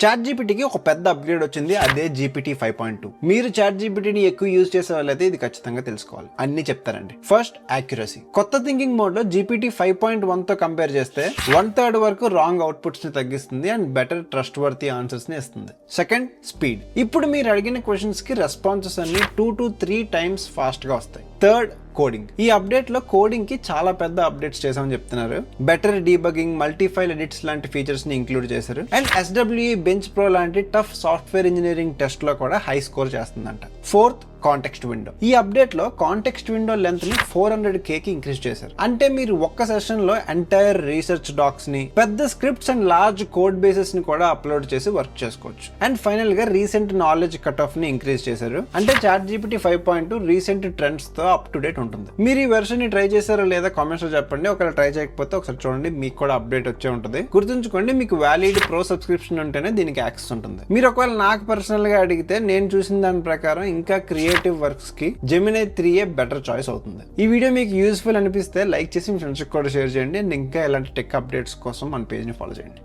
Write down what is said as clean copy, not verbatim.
Chat జీపీటీకి ఒక పెద్ద upgrade వచ్చింది, అదే GPT 5.2. మీరు చాట్ జీపీటీని ఎక్కువ యూజ్ చేసే వాళ్ళైతే ఇది ఖచ్చితంగా తెలుసుకోవాలి. అన్ని చెప్తారండి. First, accuracy. కొత్త థింకింగ్ మోడ్ లో GPT 5.1 తో కంపేర్ చేస్తే 1/3 వరకు రాంగ్ అవుట్పుట్స్ ని తగ్గిస్తుంది and better trust worthy answers ని ఇస్తుంది. Second, speed. ఇప్పుడు మీరు అడిగిన క్వశ్చన్స్ కి రెస్పాన్సెస్ అన్ని 2 to 3 times ఫాస్ట్ గా వస్తాయి. Third, coding. ఈ అప్డేట్ లో కోడింగ్ కి చాలా పెద్ద అప్డేట్స్ చేసామని చెప్తున్నారు. బెటర్ డీబగింగ్, మల్టీఫైల్ ఎడిట్స్ లాంటి ఫీచర్స్ ని ఇంక్లూడ్ చేశారు. అండ్ SWE బెంచ్ ప్రో లాంటి టఫ్ సాఫ్ట్వేర్ ఇంజనీరింగ్ టెస్ట్ లో కూడా హై స్కోర్ చేస్తుందంట. Fourth, context window. ఈ అప్డేట్ లో కాంటెక్స్ట్ విండో లెంత్ ని 400K కి ఇంక్రీజ్ చేశారు. అంటే మీరు ఒక్క సెషన్ లో ఎంటైర్ రీసెర్చ్ డాక్స్ ని, పెద్ద scripts and large code bases ని కూడా అప్లోడ్ చేసి వర్క్ చేసుకోవచ్చు. అండ్ ఫైనల్ గా రీసెంట్ నాలెడ్జ్ కట్ ఆఫ్ ని ఇంక్రీజ్ చేశారు. అంటే చాట్ GPT 5.2 రీసెంట్ ట్రెండ్స్ తో అప్ టు డేట్ ఉంటుంది. మీరు ఈ వెర్షన్ ని ట్రై చేశారో లేదా కామెంట్స్ లో చెప్పండి. ఒకవేళ ట్రై చేయకపోతే ఒకసారి చూడండి, మీకు కూడా అప్డేట్ వచ్చే ఉంటుంది. గుర్తుంచుకోండి, మీకు వ్యాలిడ్ ప్రో సబ్స్క్రిప్షన్ ఉంటేనే దీనికి యాక్సెస్ ఉంటుంది. మీరు ఒకవేళ నాకు పర్సనల్ గా అడిగితే నేను చూసిన దాని ప్రకారం ఇంకా క్రియేటివ్ వర్క్స్ కి Gemini 3a బెటర్ చాయిస్ అవుతుంది. ఈ వీడియో మీకు యూస్ఫుల్ అనిపిస్తే లైక్ చేసి మీ ఫ్రెండ్స్ కూడా షేర్ చేయండి. అండ్ ఇంకా ఇలాంటి టెక్ అప్డేట్స్ కోసం మన పేజ్ ని ఫాలో చేయండి.